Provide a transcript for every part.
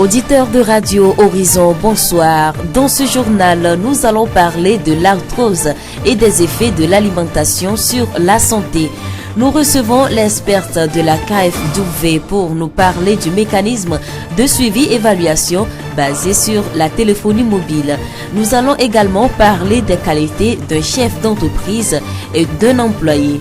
Auditeurs de Radio Horizon, bonsoir. Dans ce journal, nous allons parler de l'arthrose et des effets de l'alimentation sur la santé. Nous recevons l'experte de la KFW pour nous parler du mécanisme de suivi-évaluation basé sur la téléphonie mobile. Nous allons également parler des qualités d'un chef d'entreprise et d'un employé.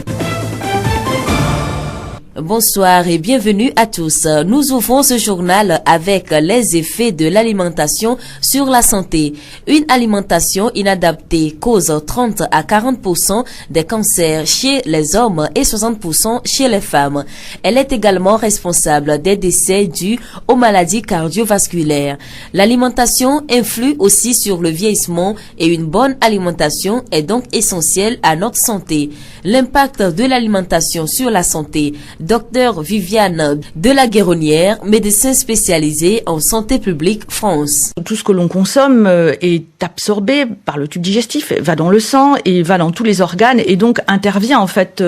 Bonsoir et bienvenue à tous. Nous ouvrons ce journal avec les effets de l'alimentation sur la santé. Une alimentation inadaptée cause 30 à 40% des cancers chez les hommes et 60% chez les femmes. Elle est également responsable des décès dus aux maladies cardiovasculaires. L'alimentation influe aussi sur le vieillissement et une bonne alimentation est donc essentielle à notre santé. L'impact de l'alimentation sur la santé. Docteur Viviane de la Guéronnière, médecin spécialisé en santé publique France. Tout ce que l'on consomme est absorbé par le tube digestif, va dans le sang et va dans tous les organes et donc intervient en fait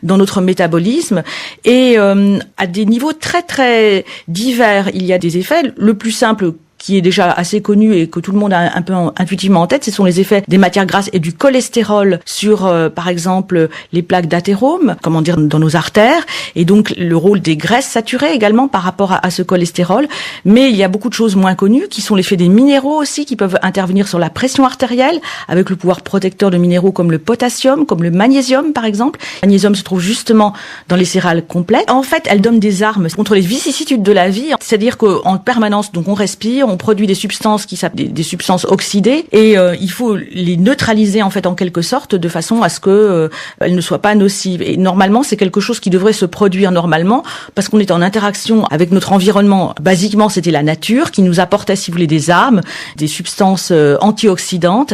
dans notre métabolisme et à des niveaux très très divers. Il y a des effets. Le plus simple qui est déjà assez connu et que tout le monde a un peu intuitivement en tête, ce sont les effets des matières grasses et du cholestérol sur, par exemple, les plaques d'athérome, dans nos artères, et donc le rôle des graisses saturées également par rapport à ce cholestérol. Mais il y a beaucoup de choses moins connues, qui sont l'effet des minéraux aussi, qui peuvent intervenir sur la pression artérielle, avec le pouvoir protecteur de minéraux comme le potassium, comme le magnésium, par exemple. Le magnésium se trouve justement dans les céréales complètes. En fait, elle donne des armes contre les vicissitudes de la vie, c'est-à-dire qu'en permanence, donc on respire, on produit des substances qui s'appellent des substances oxydées et il faut les neutraliser en fait en quelque sorte de façon à ce que elles ne soient pas nocives. Et normalement, c'est quelque chose qui devrait se produire normalement parce qu'on est en interaction avec notre environnement. Basiquement, c'était la nature qui nous apportait, si vous voulez, des armes, des substances antioxydantes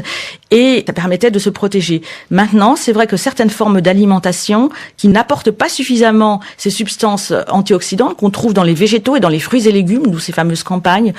et ça permettait de se protéger. Maintenant, c'est vrai que certaines formes d'alimentation qui n'apportent pas suffisamment ces substances antioxydantes qu'on trouve dans les végétaux et dans les fruits et légumes, d'où ces fameuses campagnes,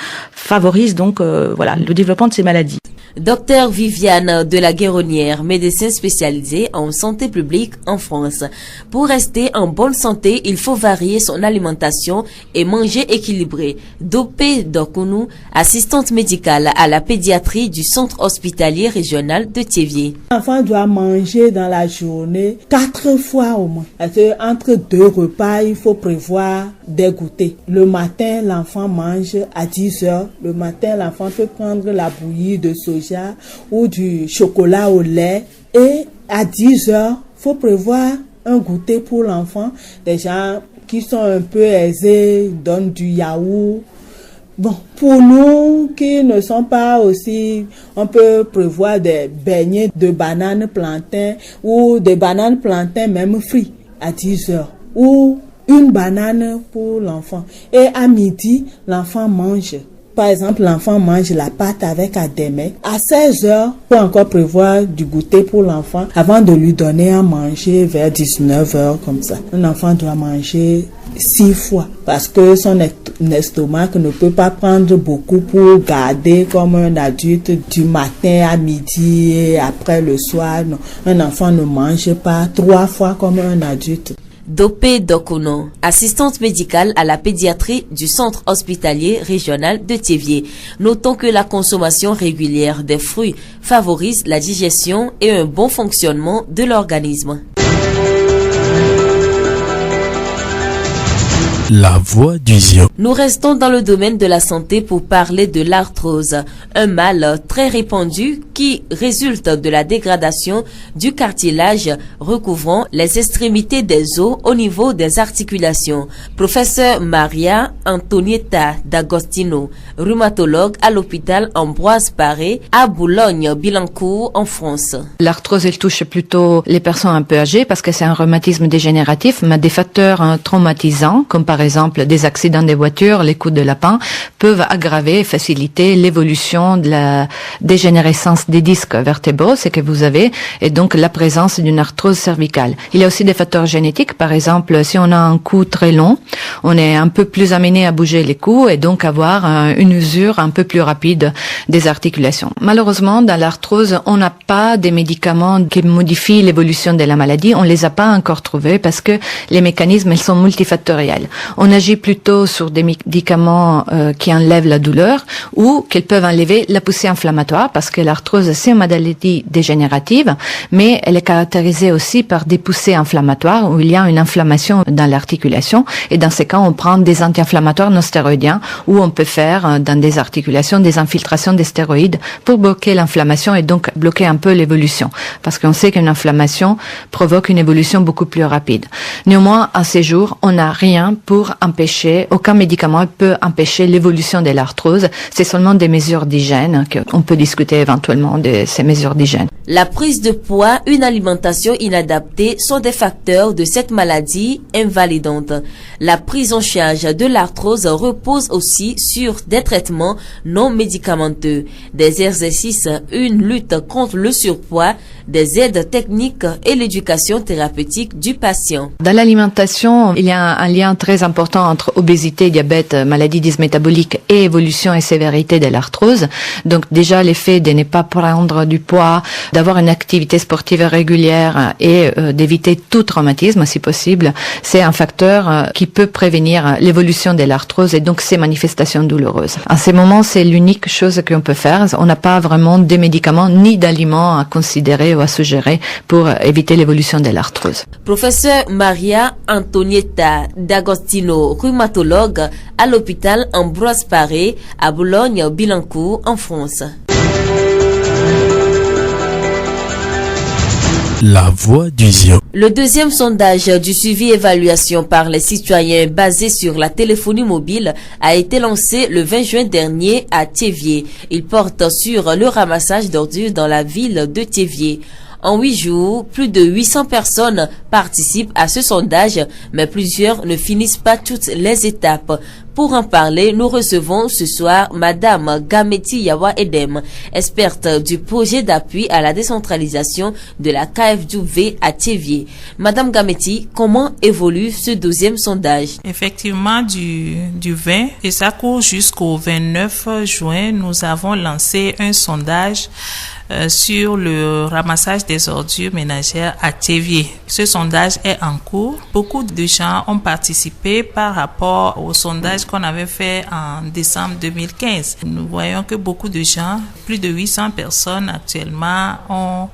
favorisent donc le développement de ces maladies. Docteur Viviane de la Guéronnière, médecin spécialisé en santé publique en France. Pour rester en bonne santé, il faut varier son alimentation et manger équilibré. Dopé Dokounou, assistante médicale à la pédiatrie du centre hospitalier régional de Thiévié. L'enfant doit manger dans la journée 4 fois au moins. Entre 2 repas, il faut prévoir des goûters. Le matin, l'enfant mange à 10 heures. Le matin, l'enfant peut prendre la bouillie de soja ou du chocolat au lait. Et à 10 heures, faut prévoir un goûter pour l'enfant. Des gens qui sont un peu aisés donnent du yaourt. Bon, pour nous qui ne sont pas aussi, on peut prévoir des beignets de bananes plantains ou des bananes plantains même frits à 10 heures. Ou une banane pour l'enfant. Et à midi, l'enfant mange. Par exemple, l'enfant mange la pâte avec adémé. À 16 heures, il faut encore prévoir du goûter pour l'enfant avant de lui donner à manger vers 19 heures comme ça. Un enfant doit manger 6 fois parce que son estomac ne peut pas prendre beaucoup pour garder comme un adulte du matin à midi et après le soir. Non. Un enfant ne mange pas 3 fois comme un adulte. Dopé Dokounou, assistante médicale à la pédiatrie du centre hospitalier régional de Thiévié. Notons que la consommation régulière des fruits favorise la digestion et un bon fonctionnement de l'organisme. La voix du Zion. Nous restons dans le domaine de la santé pour parler de l'arthrose, un mal très répandu qui résulte de la dégradation du cartilage recouvrant les extrémités des os au niveau des articulations. Professeur Maria Antonietta D'Agostino, rhumatologue à l'hôpital Ambroise Paré à Boulogne-Billancourt en France. L'arthrose, elle touche plutôt les personnes un peu âgées parce que c'est un rhumatisme dégénératif, mais des facteurs traumatisants comme par exemple des accidents de voiture, les coups de lapin, peuvent aggraver et faciliter l'évolution de la dégénérescence des disques vertébraux, ce que vous avez, et donc la présence d'une arthrose cervicale. Il y a aussi des facteurs génétiques, par exemple, si on a un cou très long, on est un peu plus amené à bouger les coups et donc avoir une usure un peu plus rapide des articulations. Malheureusement, dans l'arthrose, on n'a pas des médicaments qui modifient l'évolution de la maladie, on les a pas encore trouvés parce que les mécanismes, ils sont multifactoriels. On agit plutôt sur des médicaments qui enlèvent la douleur ou qui peuvent enlever la poussée inflammatoire, parce que l'arthrose, c'est une maladie dégénérative, mais elle est caractérisée aussi par des poussées inflammatoires où il y a une inflammation dans l'articulation, et dans ces cas, on prend des anti-inflammatoires non stéroïdiens, ou on peut faire dans des articulations des infiltrations des stéroïdes pour bloquer l'inflammation et donc bloquer un peu l'évolution, parce qu'on sait qu'une inflammation provoque une évolution beaucoup plus rapide. Néanmoins, à ces jours, on n'a rien pour empêcher, aucun médicament peut empêcher l'évolution de l'arthrose. C'est seulement des mesures d'hygiène qu'on peut discuter éventuellement de ces mesures d'hygiène. La prise de poids, une alimentation inadaptée sont des facteurs de cette maladie invalidante. La prise en charge de l'arthrose repose aussi sur des traitements non médicamenteux, des exercices, une lutte contre le surpoids, des aides techniques et l'éducation thérapeutique du patient. Dans l'alimentation, il y a un lien très important entre obésité, diabète, maladie dysmétabolique et évolution et sévérité de l'arthrose. Donc déjà, l'effet de ne pas prendre du poids, d'avoir une activité sportive régulière et d'éviter tout traumatisme si possible, c'est un facteur qui peut prévenir l'évolution de l'arthrose et donc ces manifestations douloureuses. En ces moments, c'est l'unique chose qu'on peut faire. On n'a pas vraiment de médicaments ni d'aliments à considérer ou à suggérer pour éviter l'évolution de l'arthrose. Professeur Maria Antonietta D'Agostino, rhumatologue à l'hôpital Ambroise Paré à Boulogne-Billancourt en France. La voix du Zion. Le deuxième sondage du suivi-évaluation par les citoyens basé sur la téléphonie mobile a été lancé le 20 juin dernier à Thiéviers. Il porte sur le ramassage d'ordures dans la ville de Thiéviers. En 8 jours, plus de 800 personnes participent à ce sondage, mais plusieurs ne finissent pas toutes les étapes. Pour en parler, nous recevons ce soir Madame Gameti Yawa Edem, experte du projet d'appui à la décentralisation de la KFW à Thiéviers. Madame Gameti, comment évolue ce deuxième sondage? Effectivement, du 20 et ça court jusqu'au 29 juin, nous avons lancé un sondage sur le ramassage des ordures ménagères à Thiéviers. Ce sondage est en cours. Beaucoup de gens ont participé par rapport au sondage qu'on avait fait en décembre 2015. Nous voyons que beaucoup de gens, plus de 800 personnes actuellement, ont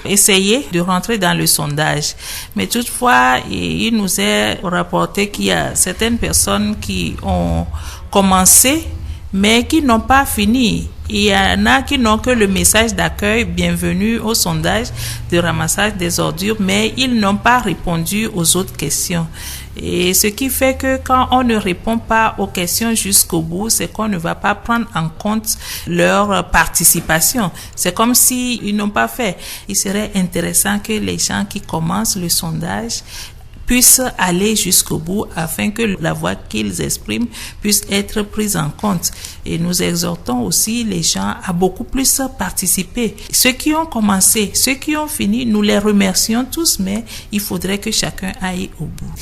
essayé de rentrer dans le sondage. Mais toutefois, il nous est rapporté qu'il y a certaines personnes qui ont commencé mais qui n'ont pas fini. Il y en a qui n'ont que le message d'accueil, bienvenue au sondage de ramassage des ordures, mais ils n'ont pas répondu aux autres questions. Et ce qui fait que quand on ne répond pas aux questions jusqu'au bout, c'est qu'on ne va pas prendre en compte leur participation. C'est comme s'ils n'ont pas fait. Il serait intéressant que les gens qui commencent le sondage puissent aller jusqu'au bout afin que la voix qu'ils expriment puisse être prise en compte. Et nous exhortons aussi les gens à beaucoup plus participer. Ceux qui ont commencé, ceux qui ont fini, nous les remercions tous, mais il faudrait que chacun aille au bout.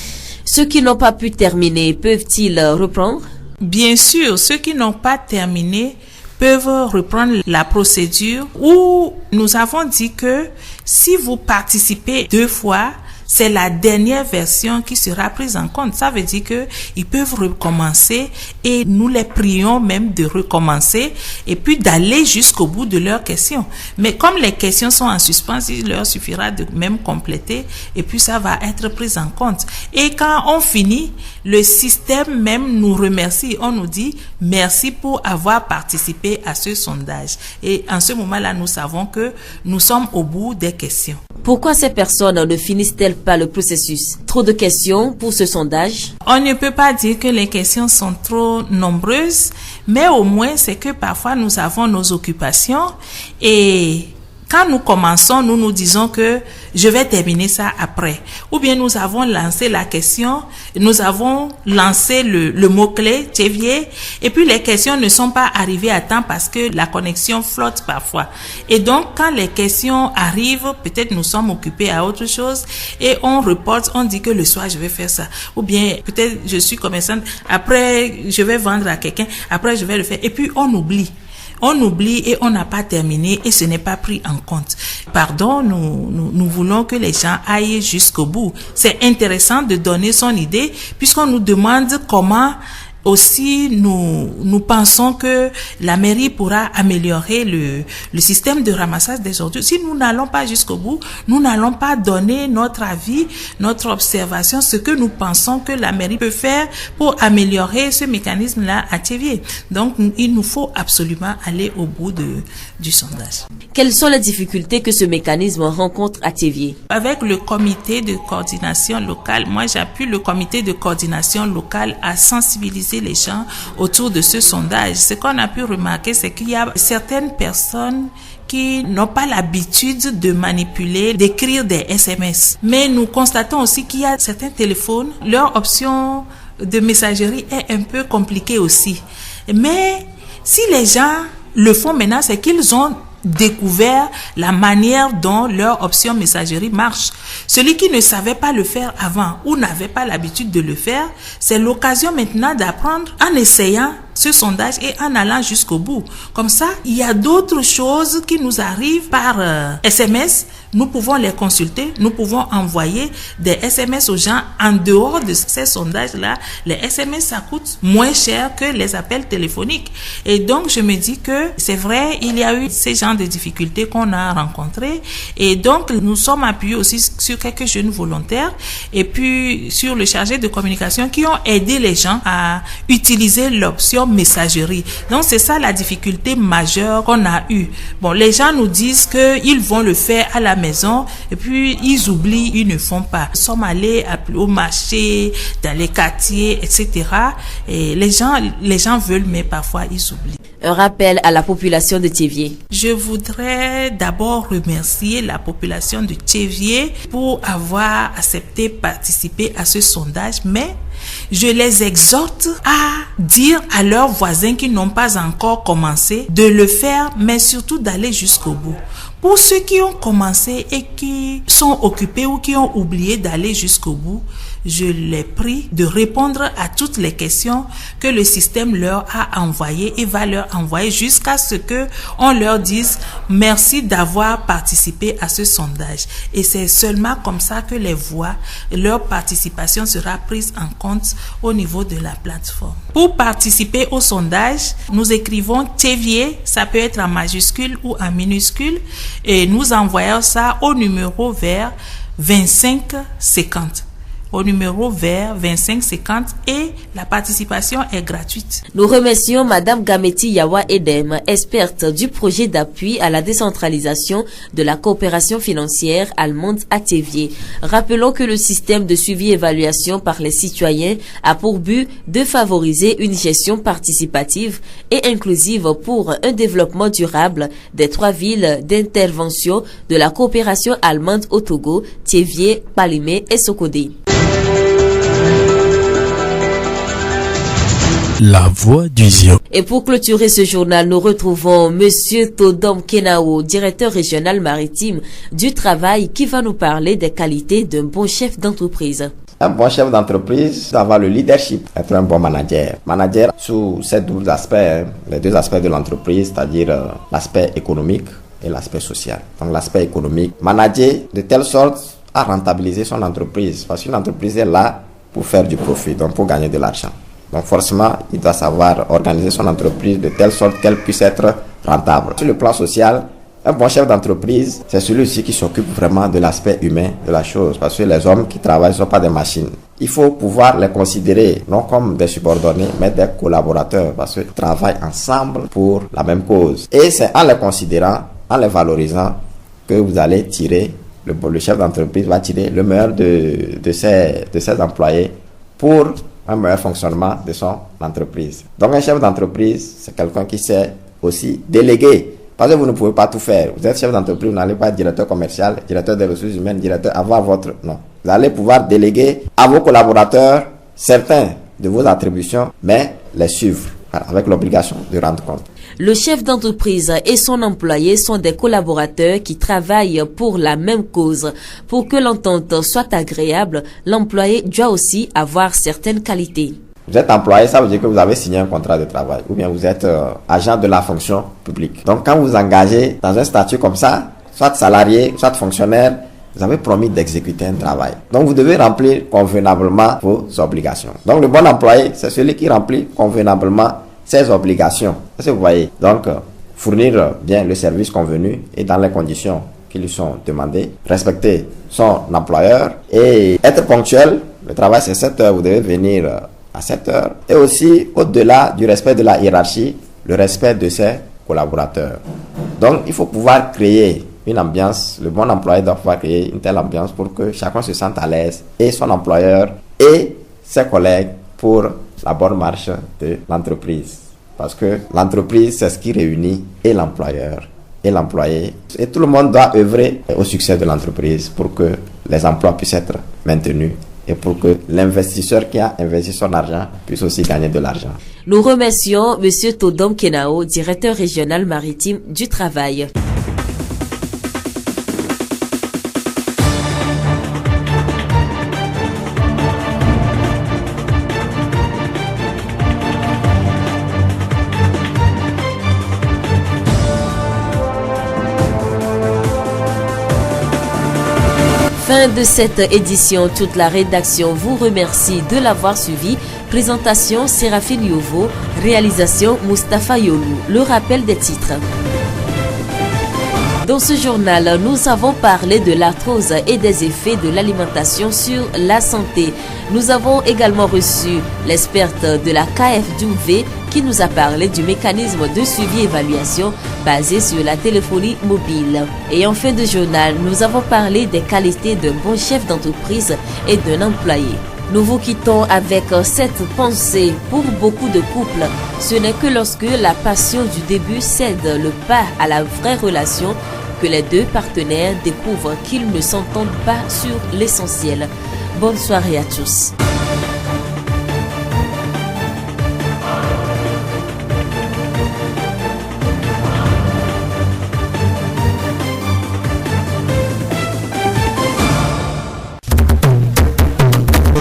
Ceux qui n'ont pas pu terminer, peuvent-ils reprendre? Bien sûr, ceux qui n'ont pas terminé peuvent reprendre la procédure où nous avons dit que si vous participez 2 fois, c'est la dernière version qui sera prise en compte. Ça veut dire que ils peuvent recommencer et nous les prions même de recommencer et puis d'aller jusqu'au bout de leurs questions. Mais comme les questions sont en suspens, il leur suffira de même compléter et puis ça va être pris en compte. Et quand on finit, le système même nous remercie. On nous dit merci pour avoir participé à ce sondage. Et en ce moment-là, nous savons que nous sommes au bout des questions. Pourquoi ces personnes ne finissent-elles pas le processus? Trop de questions pour ce sondage? On ne peut pas dire que les questions sont trop nombreuses, mais au moins c'est que parfois nous avons nos occupations et quand nous commençons, nous nous disons que je vais terminer ça après. Ou bien nous avons lancé la question, nous avons lancé le mot-clé, Thiéviers, et puis les questions ne sont pas arrivées à temps parce que la connexion flotte parfois. Et donc, quand les questions arrivent, peut-être nous sommes occupés à autre chose et on reporte, on dit que le soir je vais faire ça. Ou bien peut-être je suis commerçante, après je vais vendre à quelqu'un, après je vais le faire. Et puis on oublie. on oublie et on n'a pas terminé et ce n'est pas pris en compte. Pardon, nous voulons que les gens aillent jusqu'au bout. C'est intéressant de donner son idée puisqu'on nous demande comment. Aussi, nous pensons que la mairie pourra améliorer le système de ramassage des ordures. Si nous n'allons pas jusqu'au bout, nous n'allons pas donner notre avis, notre observation, ce que nous pensons que la mairie peut faire pour améliorer ce mécanisme-là à Théviers. Donc, il nous faut absolument aller au bout du sondage. Quelles sont les difficultés que ce mécanisme rencontre à Théviers? Avec le comité de coordination locale, moi j'appuie le comité de coordination locale à sensibiliser les gens autour de ce sondage. Ce qu'on a pu remarquer, c'est qu'il y a certaines personnes qui n'ont pas l'habitude de manipuler, d'écrire des SMS. Mais nous constatons aussi qu'il y a certains téléphones, leur option de messagerie est un peu compliquée aussi. Mais si les gens le font maintenant, c'est qu'ils ont découvert la manière dont leur option messagerie marche. Celui qui ne savait pas le faire avant ou n'avait pas l'habitude de le faire, c'est l'occasion maintenant d'apprendre en essayant ce sondage et en allant jusqu'au bout. Comme ça, il y a d'autres choses qui nous arrivent par SMS. Nous pouvons les consulter, nous pouvons envoyer des SMS aux gens en dehors de ces sondages-là. Les SMS, ça coûte moins cher que les appels téléphoniques. Et donc, je me dis que c'est vrai, il y a eu ces genres de difficultés qu'on a rencontrées. Et donc, nous sommes appuyés aussi sur quelques jeunes volontaires et puis sur le chargé de communication qui ont aidé les gens à utiliser l'option messagerie. Donc, c'est ça la difficulté majeure qu'on a eue. Bon, les gens nous disent qu'ils vont le faire à la maison et puis ils oublient, ils ne font pas. Nous sommes allés au marché, dans les quartiers, etc. Et les gens veulent, mais parfois ils oublient. Un rappel à la population de Théviers. Je voudrais d'abord remercier la population de Théviers pour avoir accepté de participer à ce sondage, mais je les exhorte à dire à leurs voisins qui n'ont pas encore commencé de le faire, mais surtout d'aller jusqu'au bout. Pour ceux qui ont commencé et qui sont occupés ou qui ont oublié d'aller jusqu'au bout, je les prie de répondre à toutes les questions que le système leur a envoyées et va leur envoyer jusqu'à ce que on leur dise merci d'avoir participé à ce sondage. Et c'est seulement comme ça que les voix, leur participation sera prise en compte au niveau de la plateforme. Pour participer au sondage, nous écrivons Théviers, ça peut être en majuscule ou en minuscule, et nous envoyons ça au numéro vert 2550. Au numéro vert 2550 et la participation est gratuite. Nous remercions Madame Gameti Yawa Edem, experte du projet d'appui à la décentralisation de la coopération financière allemande à Théviers. Rappelons que le système de suivi-évaluation par les citoyens a pour but de favoriser une gestion participative et inclusive pour un développement durable des 3 villes d'intervention de la coopération allemande au Togo, Théviers, Palimé et Sokodé. La voix du Zion. Et pour clôturer ce journal, nous retrouvons Monsieur Todom Kenao, directeur régional maritime du travail, qui va nous parler des qualités d'un bon chef d'entreprise. Un bon chef d'entreprise doit avoir le leadership, être un bon manager. Manager sous ces 12 aspects, les 2 aspects de l'entreprise, c'est-à-dire l'aspect économique et l'aspect social. Donc l'aspect économique, manager de telle sorte à rentabiliser son entreprise, parce qu'une entreprise est là pour faire du profit, donc pour gagner de l'argent. Donc forcément, il doit savoir organiser son entreprise de telle sorte qu'elle puisse être rentable. Sur le plan social, un bon chef d'entreprise, c'est celui-ci qui s'occupe vraiment de l'aspect humain de la chose, parce que les hommes qui travaillent ne sont pas des machines. Il faut pouvoir les considérer non comme des subordonnés, mais des collaborateurs, parce qu'ils travaillent ensemble pour la même cause. Et c'est en les considérant, en les valorisant, que vous allez tirer, le chef d'entreprise va tirer le meilleur de ses employés pour un meilleur fonctionnement de son entreprise. Donc un chef d'entreprise, c'est quelqu'un qui sait aussi déléguer. Parce que vous ne pouvez pas tout faire. Vous êtes chef d'entreprise, vous n'allez pas être directeur commercial, directeur des ressources humaines, directeur, avoir votre... Non. Vous allez pouvoir déléguer à vos collaborateurs certains de vos attributions, mais les suivre avec l'obligation de rendre compte. Le chef d'entreprise et son employé sont des collaborateurs qui travaillent pour la même cause. Pour que l'entente soit agréable, l'employé doit aussi avoir certaines qualités. Vous êtes employé, ça veut dire que vous avez signé un contrat de travail, ou bien vous êtes agent de la fonction publique. Donc quand vous engagez dans un statut comme ça, soit salarié, soit fonctionnaire, vous avez promis d'exécuter un travail. Donc vous devez remplir convenablement vos obligations. Donc le bon employé, c'est celui qui remplit convenablement ses obligations. Est-ce que vous voyez? Donc fournir bien le service convenu et dans les conditions qui lui sont demandées, respecter son employeur et être ponctuel. Le travail c'est 7 heures, vous devez venir à 7 heures. Et aussi, au-delà du respect de la hiérarchie, le respect de ses collaborateurs. Donc il faut pouvoir créer une ambiance, le bon employé doit pouvoir créer une telle ambiance pour que chacun se sente à l'aise, et son employeur et ses collègues, pour la bonne marche de l'entreprise. Parce que l'entreprise, c'est ce qui réunit et l'employeur et l'employé. Et tout le monde doit œuvrer au succès de l'entreprise pour que les emplois puissent être maintenus et pour que l'investisseur qui a investi son argent puisse aussi gagner de l'argent. Nous remercions M. Todom Kenao, directeur régional maritime du travail. Fin de cette édition, toute la rédaction vous remercie de l'avoir suivi. Présentation Séraphine Yovo, réalisation Mustapha Yolou. Le rappel des titres. Dans ce journal, nous avons parlé de l'arthrose et des effets de l'alimentation sur la santé. Nous avons également reçu l'experte de la KFW qui nous a parlé du mécanisme de suivi-évaluation basé sur la téléphonie mobile. Et en fin de journal, nous avons parlé des qualités d'un bon chef d'entreprise et d'un employé. Nous vous quittons avec cette pensée. Pour beaucoup de couples, ce n'est que lorsque la passion du début cède le pas à la vraie relation que les deux partenaires découvrent qu'ils ne s'entendent pas sur l'essentiel. Bonne soirée à tous.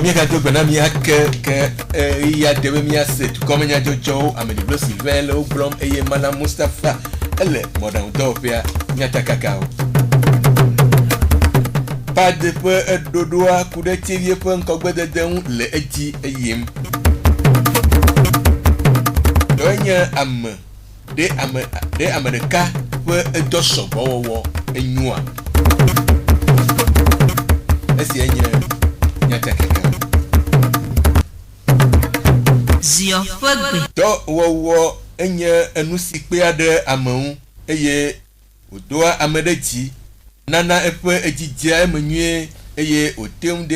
Kato benamia ke ya dewe mia set comme nya jojo amediblo silvel o blom eye mana Mustapha ele modern topia nyata kakao pas de peu dodoa kude tivie peu nkogbe dedun le eji eyim donya am de amerika peu edoso bowo enua esi enye nyata kakao Zio Fogbe. Do wo enye enusikpe ade amewu eye odoa amedeji nana efe ejijia emenue eye otem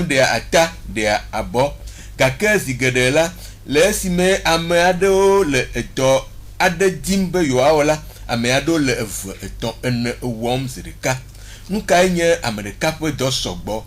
de ata de abo kake zigede la le sime ame adewo le eto ade jimbe yoawola ame adewo le eve eton ene wom zirika nuka enye amerika pe do sogbo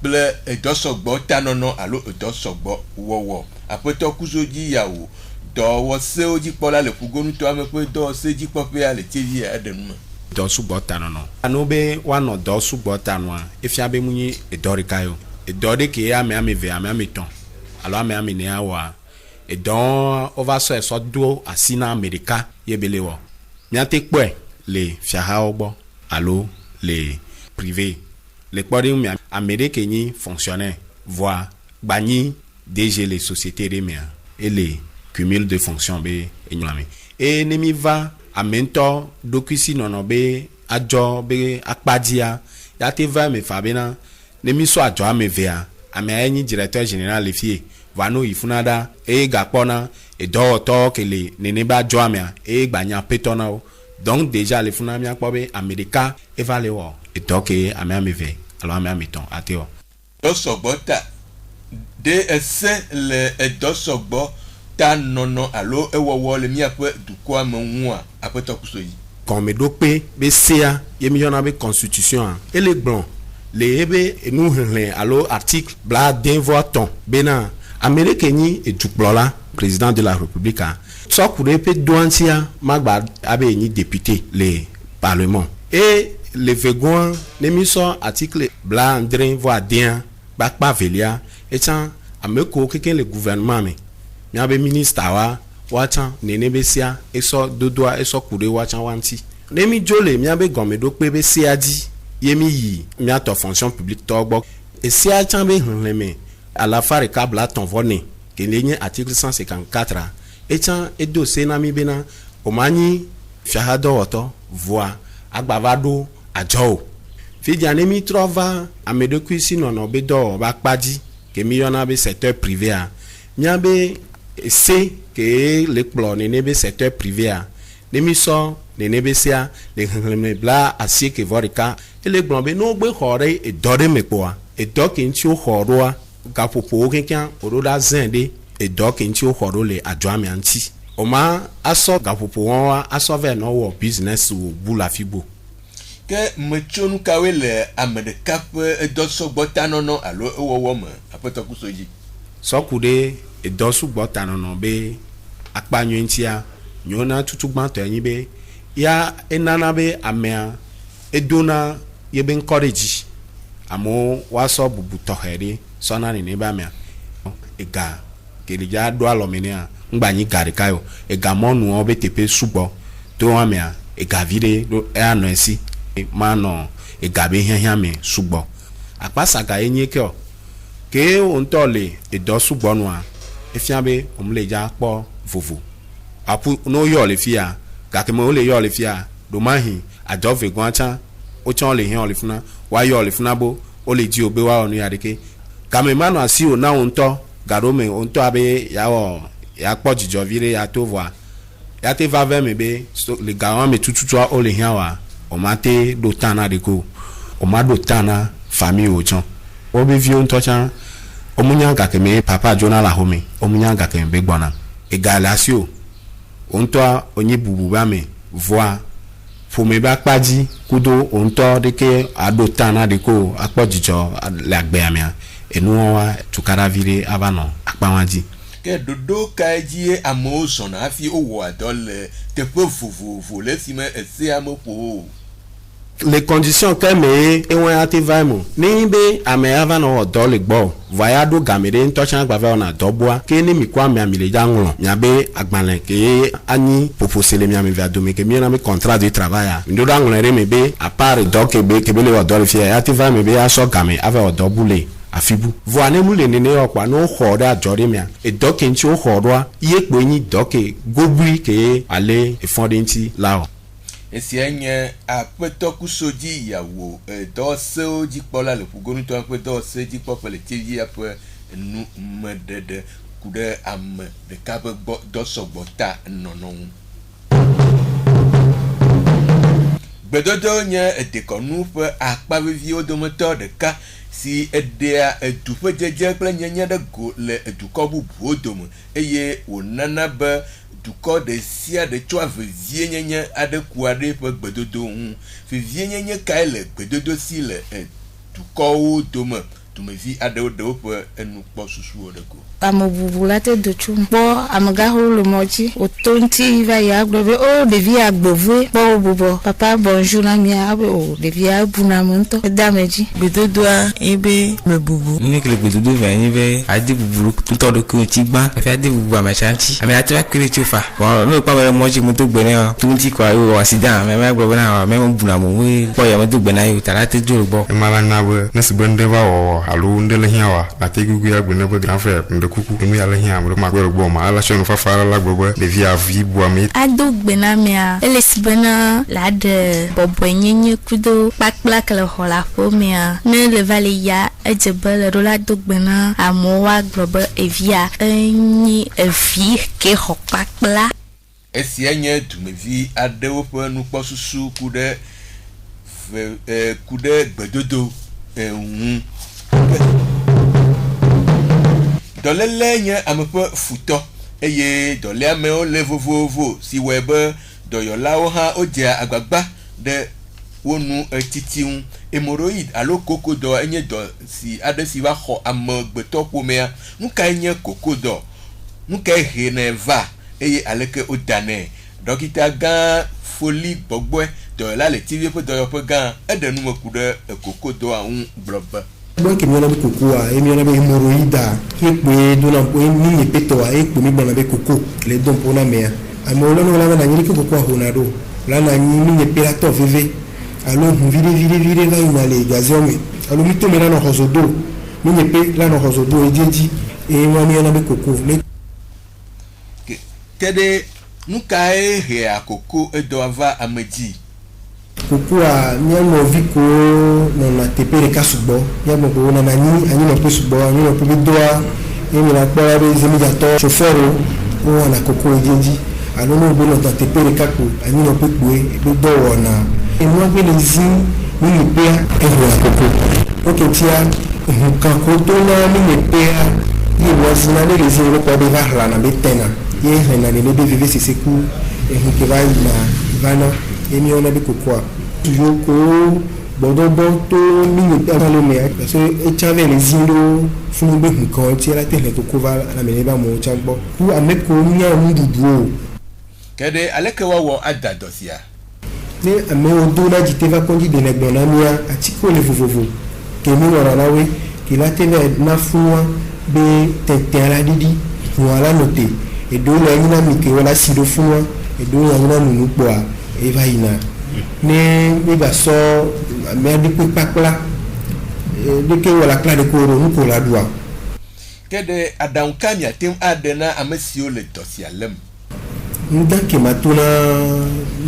ble edosogbo tanono alo edosogbo wowo apeto kuzoji yawo do wo se oji pola le kugonu to amepe do se ji pope ale tv edenu do sugbo tanono anobe wano do sugbo tanwa efia be munyi edorikayo edode ke ame ve ame ton alo ame ne awa edon over so do asina america yebelewo miate pe le fiaha ogbo alo le privé les podem Amérique ni fonctionnaire voire bani DG les sociétés remia et les cumul de fonctions be enyame et nemi va a mentor dokusi nono be ajo be akpadia ya te va me fabena nemi so ajo amevea ame directeur général le fie vano ifunada e gapona e do to kele nene ba jo amia e gbanya petona o donc déjà les funamia pobe America evalewo et donc ameve alors amiton ateo dosogbo ta de ese le dosogbo ta nono alo ewowo le mi ape duko amonwa apeto kusoyi comme dope be sea yemi yona be constitution et les blancs les ebe nous alo article bla d'invoton bena Amérique ni et dukblola président de la République so kure pe douantia magba abe ni député les parlement et le vegon l'émission article blanc andrin voix bien bakpa velia etan ameko keke le gouvernement me miabe ministre wa wacha nene besia eso dodoa eso kude wacha wanti nemi jole miabe gomedo pe be siadi yemi yi miato fonction publique togbo e sia chambe hlenme à la fare kabla ton vone ke lenye article 154 etan edo senami bena omani fiahado woto voa agbavado ajo fidi anemi trova amedo kwisi nono bedo bakpaji ke millionnaire be secteur privé a miabe c'est que les plans nebe secteur privé a l'émission nebe sia les bla asie que vorika et les plans be no gbe khore e dore mepoa e doc inti o khoroa gapopo kenkan oroda zende e doc inti o khoro le adwame anti oma aso gapopo wa aso ve no wo business wo bula fibo ke mechonu kawe le amede kap edoso gbotano no alo ewowo mo apoto kusoji sokude edosu gbotano no be akpanyo ntia nyona tutugban to yin be ya enana be amea edona ye be encourage amo waso bubu tohere sona ni ba mea ega kelija do alomenia ngbanyi garikayo ega monu obe tepe subo to amea ega vire do ano esi mano egabe hiame sugbo apasaga enye ke ontole edosu a efiabe omleja po vovo apu no yo le fia gakemo le yo le fia do mahi adove gwancha o chon le hin o le funa wa yo le funa bo o le ji ogbe wa onu yarike kame manu asi o na onto garome onto abe ya po jijo vire ya to voa ya te va ve mebe le gawan me tututu o le hin wa o mate do tana de ko o ma do tana famille o chon o be vi on to chan o munya ga ke me papa jona la home o munya ga ke be gbona e galasio on to onyi bubu ba me voa fo me ba paji kudo on to de ke ado tana de ko apojijo la gbe amia enu wa tukara vire abano apawanji ke dodo kaji amo sona afi owo adole te po fufu le si me ese amopo les conditions que me e won ati vaimo ni be ame ava no do le gbo vaya do gamere ntochan gbave ona dobua ke ni mi kwa me amile jangulo nya be agbanle ke ani proposele mi ame via do me ke mi na me contrat de travail ndo dangulo re me be a part do ke be le do le fie ati vaimo be aso game ava o dobule afibu voane mu le nene okwa no khore ajore mia e doke nti o khorwa iye pe yin doke gobri ke ale e fondenti lao esi enye apeto kusoji yawo do se oji pola le fugonu to apeto se ji popele tv ape nu medede kude am de kabe do sogbota nono bedodo nye edekonu pe akpavevi odomoto de ka si edea edufe jeje kple nyenye de go le eduko bubu odomo eye wonana be duko de sia de tso avevie nyenye ade ku ade pe gbedodo hu vivie nyenye kai le gbedodo si le duko odomo tumevi ade de pe enu kpo susu odeko amobubulate de chumbo amagaho le moji otonti va ya globe o devia agbovwe bo bobo papa bonjour na mia o devia buna monto dameji bedodoa ebe mebubu ni que le bedodo va nive adi bubulu tout temps de ko ti gba fa adi bubu amachanti ame ati va kire ti fa bon no pa le moji mo to gbene tunti kwa o accident me ma gbo na me mo buna mo we po ya mo to gbena yo tara te joro bo e mala na we na sibende va o alu ndele hiawa la te gugu ya gbene bo gran frère kuku emi ala hin amro ma gbero gbo ma ala shonu fafara la gbogbo de via vi bo mi ado gbena mia elesbena la de bobo nyenye kudo pakpla kala hola fo mia ne le vale ya ejebele rola do gbena amowa gbogbo evia enyi evi ke hopakpla esi enye tumevi adewo pe nu kpo susu kude gbedodo ehun dolele nye amepe futo eye dole ame o le vovovo si webe doyolawo ha o je agbagba de wonu titiun hemorrhoid alo kokodo enye do si ade si wa ho amegbeto pomea nuka enye kokodo nuka he na va eye aleke odane dokita gan foli gbogbo doyola le tv pe doyo pe gan edenu mekude kokodo ahun bloba Bon que miona be coco a e miona be hémorroïda e pe dona po e mi peto a e pe mi bana be coco le don pona mea a mo lo no la na nyiri coco a honado la na nyiri mi pe la to veve alo vire va ina le gaziome alo mi to mena no hozodo mi pe la no hozodo e jeji e mo miona be coco le kede nuka e he a coco e do ava amedi Coco a nyamo viko na tepere kasubo nyamo ko na nani ani no pe subo ani no pe doa e mi na kwa be zemi jato chauffeur o na coco ejeji alo no bo no tepere kaku ani no pe kwe be do na e mo pe le zin ni pe e na coco o ke tia ka ko to na ni pe ni wazina le zin ro ko be va na be tena ye na le be vive seku e ke va na vana et mi on a beaucoup quoi toujours ko bodo boto mi pe va le mais parce que et chave les indo funu be ko ti la tele ko va la me ba mo chambo pour amek ko nya mu dudu kede aleke wa ada dosia ne ame o do la jite va kondi de le na mia atiko le vovovo ke mi wala na we ki la tele na fuwa be tete la didi wala noté et do la ina mi ke wala si do fuwa et do la ina nu poa eva ina ne ba so me di pakla de ke wala kla de ko ro ko la doa kede adam kamia tem adena amasio le tosialem nda ke matuna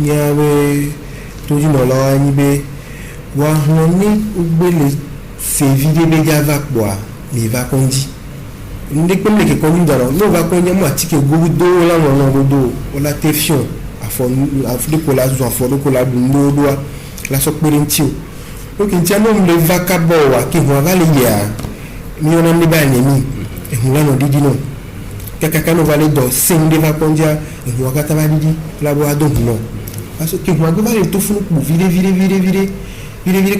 nyawe toji no la ni be wa honi ugbele se vide be java kwa ni va kondi nde ko me ke kondi daro no va kondi mo atike gudo la no gudo ola tefion afro ko la zo afro ko la dundo doa la so perentio donc il tient le vacabo wa ki ho va le ya mi ona ni ba ni mi e hula no didi no kaka no vale do sende va kondia e ho kata ba didi la bo ado no parce que ho go va le to funu ku vire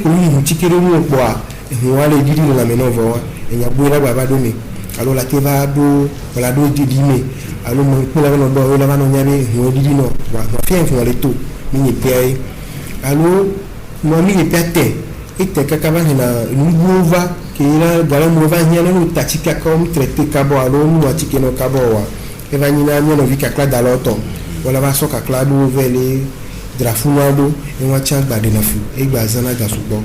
ko ni tikero mo kwa e ho wale didi no la menova wa e nya bo la ba do mi alors la teva do wala do didi me alors mo ko la no do la no nyabe ho didi no wa fien fo le to mi ni pe alors mo mi ni pete ite kaka ba na nuva ke ila gala mo va nyana no tachika comme traité kabo alors no atike no kabo wa e va nyina no vika kla daloto wala ba so kakla do vele drafunado e wa cha gba de na fu e gba zana ga subo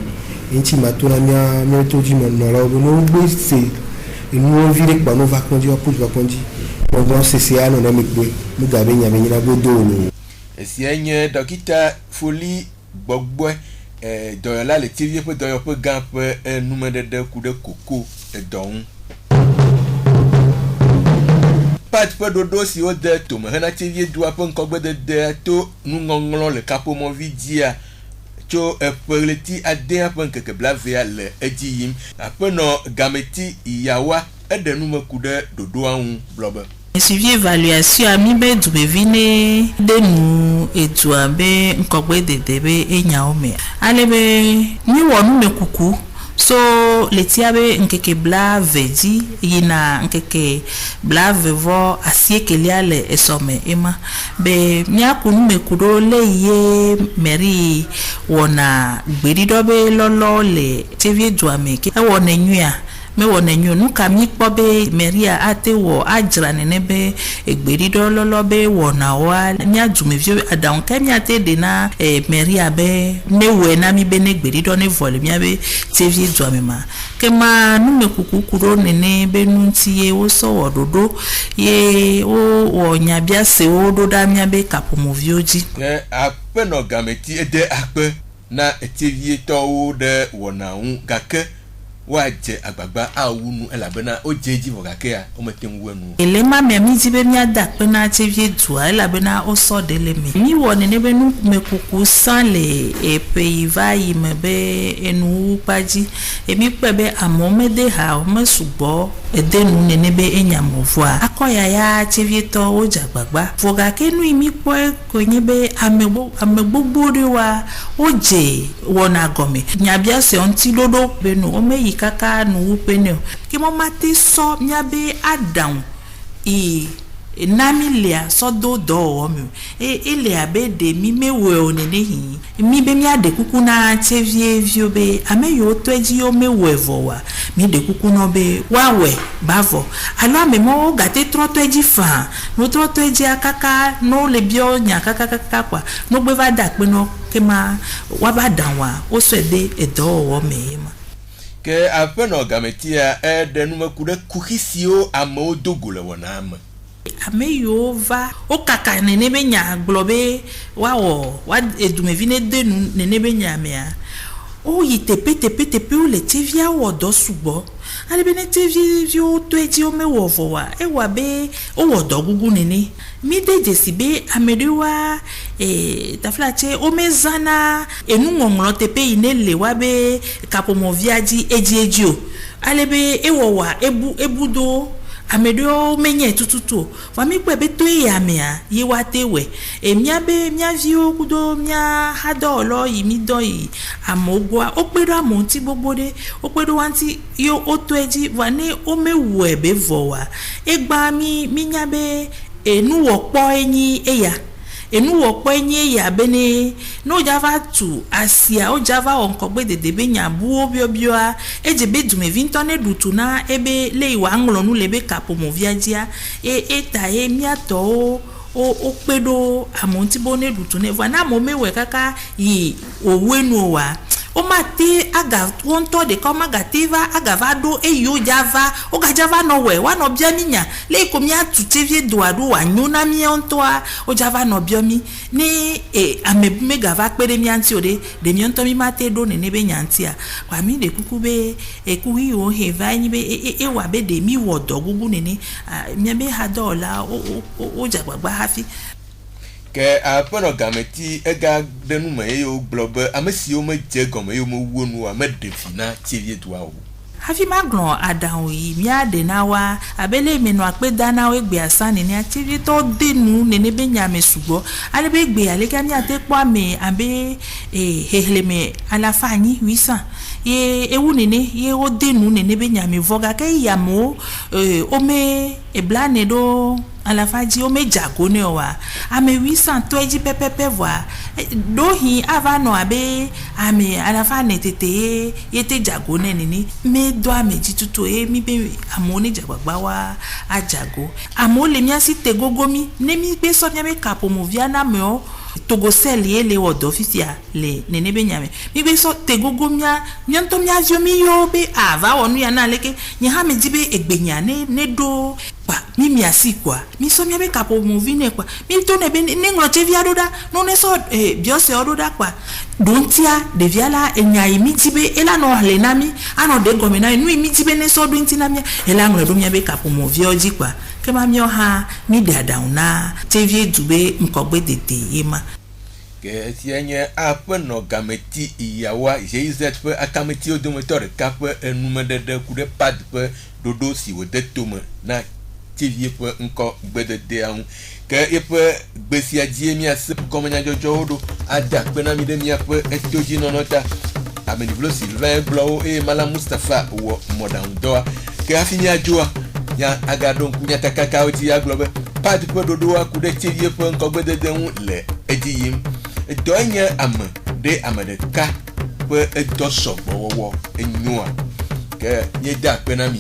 inti matuna mia to ji mo no lo no gbe se inu vire pa no va kondi o push va kondi on se ano na mikwe mugabe nyame nyina godolo esienye dokita Foli Gbogbo doyola le tivie pe doyo pe gan pe numede de ku de koko don pat pe dodo si o de to me na tivie dua pe nkogbe de to nu ngonglo le kapo mo vidia cho perleti ade apen keke blavia le ejiyim apeno gameti iyawa edenu mekude dodo anwu blobe suivi évaluation ami be dubevine de nu etua be nkogbe dedebe enyaome alebe ni wonu mekuku so letiabe nkeke blave di yina nkeke blave vo asiekelia le esome ema be nyakunu mekudo le ye meri wona gberidobe lolo le tv duame ke wona nwia me wona nyu nu kami kpobe meria atewo ajra nenebe egberido lolo be wona wa nya dumevio adan kami ate de na meria be newe na mi be negberido ne vole mi abe tv duamema kema nu mekuku kuro nene be nu tie wo so wododo ye o wonya bia se o do da mi abe kapomovio ji apeno gameti ede akpe na tv to de wona hu gake waje agbagba awunu elabena ojeji vogakea ometemwenu elema memi jibe mi adakpe na tv dua elabena o so dele mi woni ne benu mekuku san le epe ivayi mebe enu paji emi pebe amomede ha o mesugbo edenu ne be enyamovua akoya ya tv to o jagbagba vogakenu imi po konyebe amegbogbo wa oje wona gome nyabia se onti dodo benu o meyi kaka nu upene ki mo mati so nyabe adan nami lia sodo do mi ile abe de mi mewe onene hi mi be mi ade kuku na chevie viobe ame yo toji yo mewe vowa mi de kuku no be wawe bavo alo ame mo gate tro toji fa no tro toji akaka no le bio nya kaka kwa no gbe va da pe no ke ma wa ba dan wa o so de edo wo me ma ke apeno gametia de no makude kuhisio amo dogule wona ama ame yo va o kaka nene be nya globe wa edumevine de nene be nya mea o yitepe o le tivia wo do subo ale be ne tivia vio to edi o me wo vo wa e wa be o wo do gugu nene mi de jesibe amediwa taflache o mezana enu ngonglo tepe inele wa be kapomo viaji eji o ale be e wo wa ebudo amedo menye tututu wa mi pe be to ya mea yi wa tewe mia be mia vio kudo mia hado lo yi mi do yi amogwa o pe do amonti gbogbode o pe do wanti yo o to eji wa ne o mewu ebe vo wa egba mi nya be enu wo po eyin eya enu wo po eyin eya bene no java tu asia o java onko gbe dede be nya bu obio a eje be dume vintone dutu na ebe le iwa nglo nu lebe kapo mo viagia eta mi ato o pedo amonti bone dutu ne va na mo mewe kaka yi owenu wa o mate aga wonto de koma gativa agava do eyo java o ga java no we wa no bia minya le ko mi atutevie do adu wa nyuna mi onto a o java no bia mi ni amebume gava pere mi anti ode de mi onto mi mate do ne be nyanti a kwa mi de kuku be ku yi o he va ni be wa be de mi wo do gugu ne mi be ha do la o jagbagba hafi ke apeno gameti ega denu me yo globe amesi o me je gome yo mo wonu a me defina tivie to awo hafi maglon adan yi mi ade na wa abele mi no ape dana we gbe asan ni tivie to denu ne be nya me sugo ale be gbe ale ka mi ate po ame abe hele me ala fani 800 ye ewu nene ye o denu ne be nya me voga ke ya mo o me e blane do ala faji o me jago ne wa ame 800 to eji pepepe voa do hi ava no abe ame ala fa ne tete yete jago ne ni me do ame jitutu mi be amone jagbagba wa ajago amole mi asi tegogo mi ne mi be so mi be kapo mo via na me o togo seli ele odo ofisia le nene be nyame mi be so tegogo mia nyanto mia vio mi yo be ava onu ya na leke nya ha me jibe egbenya ne do pa mi asi kwa mi so mi be kapo mo vine kwa mi to ne be ne ngro chevia doda no ne so biose ododa kwa dontia de viala enyai mi jibe ela no le nami ano de gomena enu mi jibe ne so do ntina mia ela ngro do mi be kapo mo vio ji kwa kema mi ha mi dada una chevie dube nkogbe dede yema ke tienye apeno gameti iyawa jeizet pe akameti odomotor kape enumedede kude pad pe dodo si wode tome na chevie pe nko gbedede an ke epe gbesia die mi ase komenya jojo odo ada pe na mi de mi ape etoji nonota ameni blo Sylvain Blo e Mala Mustafa wo modern doa ke afini ajoa ya agadon kunya takaka oti ya globe pad pe dodo akude chevie pe nko gbedede un le ediyim donye am de amadeka pe edoso bowo enua ke ye da pe na mi